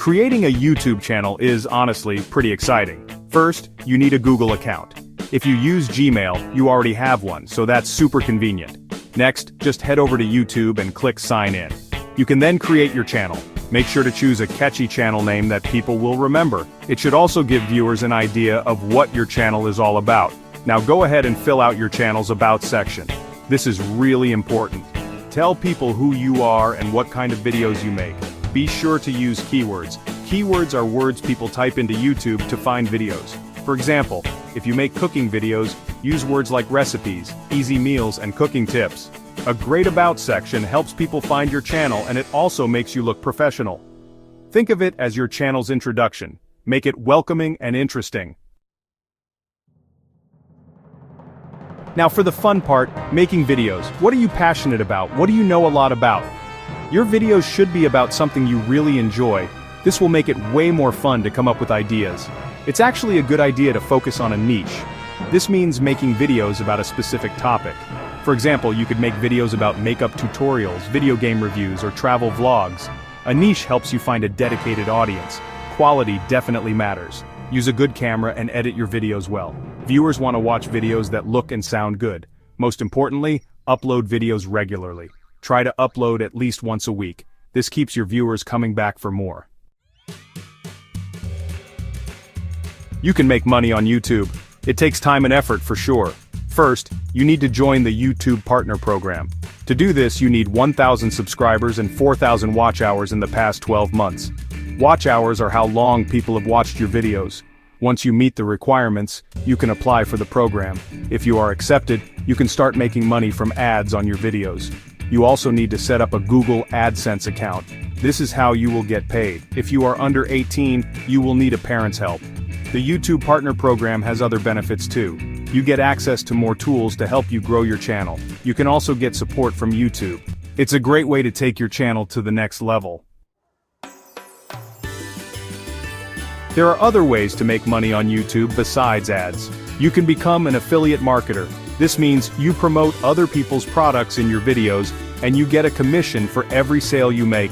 Creating a YouTube channel is honestly pretty exciting. First, you need a Google account. If you use Gmail, you already have one, so that's super convenient. Next, just head over to YouTube and click sign in. You can then create your channel. Make sure to choose a catchy channel name that people will remember. It should also give viewers an idea of what your channel is all about. Now go ahead and fill out your channel's About section. This is really important. Tell people who you are and what kind of videos you make. Be sure to use keywords. Keywords are words people type into YouTube to find videos. For example, if you make cooking videos, use words like recipes, easy meals, and cooking tips. A great About section helps people find your channel, and it also makes you look professional. Think of it as your channel's introduction. Make it welcoming and interesting. Now for the fun part, making videos. What are you passionate about? What do you know a lot about? Your videos should be about something you really enjoy. This will make it way more fun to come up with ideas. It's actually a good idea to focus on a niche. This means making videos about a specific topic. For example, you could make videos about makeup tutorials, video game reviews, or travel vlogs. A niche helps you find a dedicated audience. Quality definitely matters. Use a good camera and edit your videos well. Viewers want to watch videos that look and sound good. Most importantly, upload videos regularly. Try to upload at least once a week. This keeps your viewers coming back for more. You can make money on YouTube. It takes time and effort for sure. First, you need to join the YouTube Partner Program. To do this, you need 1,000 subscribers and 4,000 watch hours in the past 12 months. Watch hours are how long people have watched your videos. Once you meet the requirements, you can apply for the program. If you are accepted, you can start making money from ads on your videos. You also need to set up a Google AdSense account. This is how you will get paid. If you are under 18, you will need a parent's help. The YouTube Partner Program has other benefits too. You get access to more tools to help you grow your channel. You can also get support from YouTube. It's a great way to take your channel to the next level. There are other ways to make money on YouTube besides ads. You can become an affiliate marketer. This means you promote other people's products in your videos, and you get a commission for every sale you make.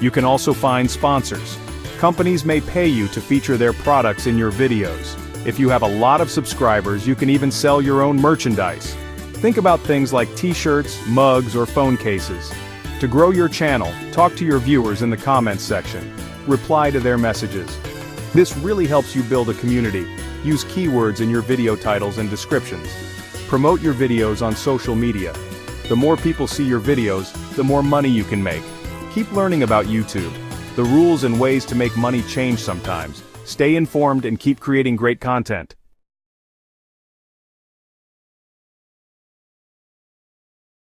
You can also find sponsors. Companies may pay you to feature their products in your videos. If you have a lot of subscribers, you can even sell your own merchandise. Think about things like t-shirts, mugs, or phone cases. To grow your channel, talk to your viewers in the comments section. Reply to their messages. This really helps you build a community. Use keywords in your video titles and descriptions. Promote your videos on social media. The more people see your videos, the more money you can make. Keep learning about YouTube. The rules and ways to make money change sometimes. Stay informed and keep creating great content.